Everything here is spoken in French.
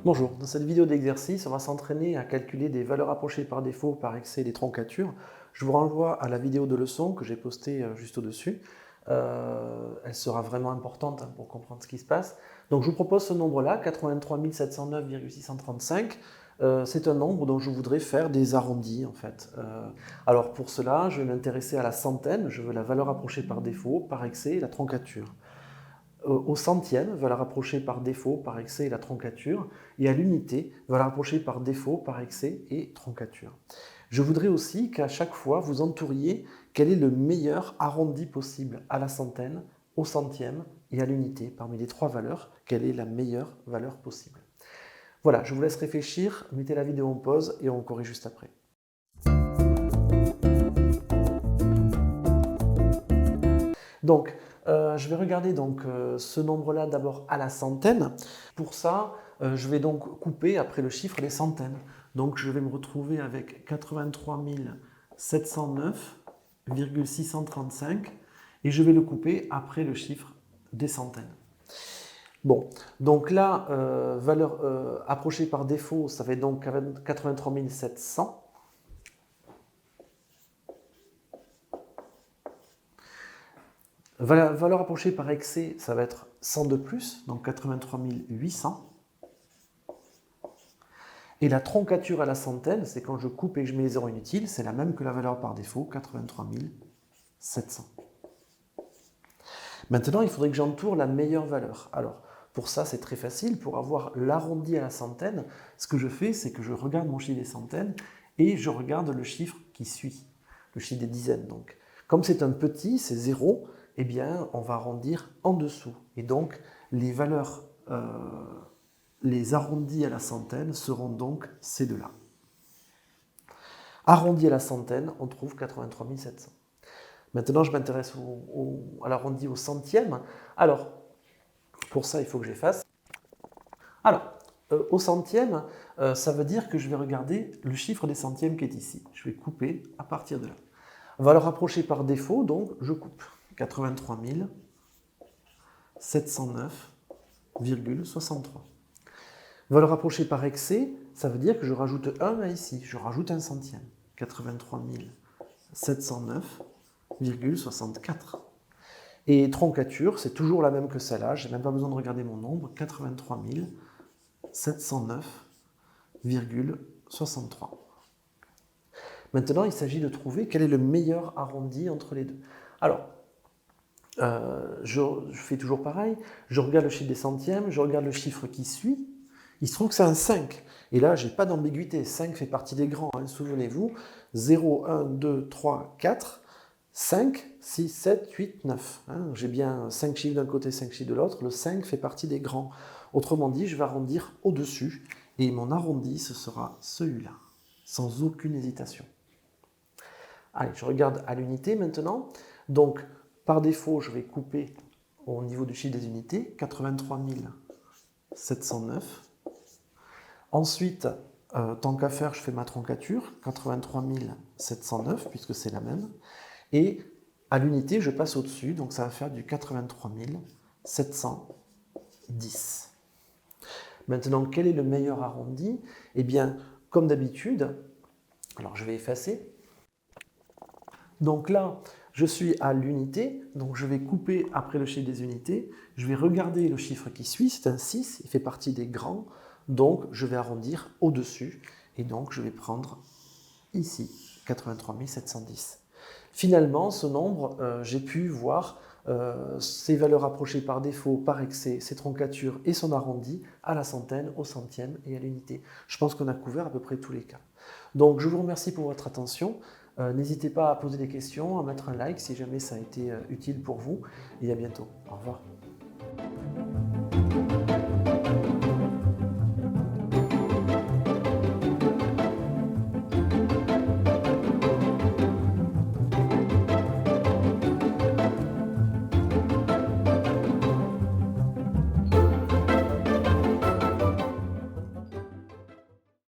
Bonjour, dans cette vidéo d'exercice, on va s'entraîner à calculer des valeurs approchées par défaut, par excès des troncatures. Je vous renvoie à la vidéo de leçon que j'ai postée juste au-dessus. Elle sera vraiment importante pour comprendre ce qui se passe. Donc je vous propose ce nombre-là, 83 709,635. C'est un nombre dont je voudrais faire des arrondis en fait. Alors pour cela, je vais m'intéresser à la centaine, je veux la valeur approchée par défaut, par excès et la troncature. Au centième, va la rapprocher par défaut, par excès et la troncature, et à l'unité, va la rapprocher par défaut, par excès et troncature. Je voudrais aussi qu'à chaque fois, vous entouriez quel est le meilleur arrondi possible à la centaine, au centième et à l'unité. Parmi les trois valeurs, quelle est la meilleure valeur possible? Voilà, je vous laisse réfléchir, mettez la vidéo en pause et on corrige juste après. Donc, je vais regarder ce nombre-là d'abord à la centaine. Pour ça, je vais donc couper après le chiffre des centaines. Donc, je vais me retrouver avec 83 709,635 et je vais le couper après le chiffre des centaines. Bon, donc là, valeur approchée par défaut, ça va être donc 83 700. Valeur approchée par excès, ça va être 100 de plus, donc 83 800. Et la troncature à la centaine, c'est quand je coupe et que je mets les zéros inutiles, c'est la même que la valeur par défaut, 83 700. Maintenant, il faudrait que j'entoure la meilleure valeur. Alors, pour ça, c'est très facile. Pour avoir l'arrondi à la centaine, ce que je fais, c'est que je regarde mon chiffre des centaines et je regarde le chiffre qui suit, le chiffre des dizaines. Donc, comme c'est un petit, c'est 0, eh bien, on va arrondir en dessous. Et donc, les valeurs, les arrondis à la centaine seront donc ces deux-là. Arrondi à la centaine, on trouve 83 700. Maintenant, je m'intéresse à l'arrondi au centième. Alors, pour ça, il faut que j'efface. Alors, au centième, ça veut dire que je vais regarder le chiffre des centièmes qui est ici. Je vais couper à partir de là. On va le rapprocher par défaut, donc je coupe. 83 709,63. On va le rapprocher par excès, ça veut dire que je rajoute 1 ici, je rajoute un centième. 83 709,64. Et troncature, c'est toujours la même que celle-là, je n'ai même pas besoin de regarder mon nombre, 83 709,63. Maintenant, il s'agit de trouver quel est le meilleur arrondi entre les deux. Alors, je fais toujours pareil, je regarde le chiffre des centièmes, je regarde le chiffre qui suit, il se trouve que c'est un 5. Et là, je n'ai pas d'ambiguïté, 5 fait partie des grands, hein. Souvenez-vous, 0, 1, 2, 3, 4, 5, 6, 7, 8, 9. Hein. J'ai bien 5 chiffres d'un côté, 5 chiffres de l'autre, le 5 fait partie des grands. Autrement dit, je vais arrondir au-dessus, et mon arrondi, ce sera celui-là, sans aucune hésitation. Allez, je regarde à l'unité maintenant. Donc, par défaut, je vais couper au niveau du chiffre des unités, 83 709. Ensuite, tant qu'à faire, je fais ma troncature, 83 709, puisque c'est la même. Et à l'unité, je passe au-dessus, donc ça va faire du 83 710. Maintenant, quel est le meilleur arrondi? Eh bien, comme d'habitude, alors je vais effacer. Donc là, je suis à l'unité, donc je vais couper après le chiffre des unités, je vais regarder le chiffre qui suit, c'est un 6, il fait partie des grands, donc je vais arrondir au-dessus, et donc je vais prendre ici 83 710. Finalement, ce nombre, j'ai pu voir ses valeurs approchées par défaut, par excès, ses troncatures et son arrondi à la centaine, au centième et à l'unité. Je pense qu'on a couvert à peu près tous les cas. Donc je vous remercie pour votre attention. N'hésitez pas à poser des questions, à mettre un like si jamais ça a été utile pour vous. Et à bientôt. Au revoir.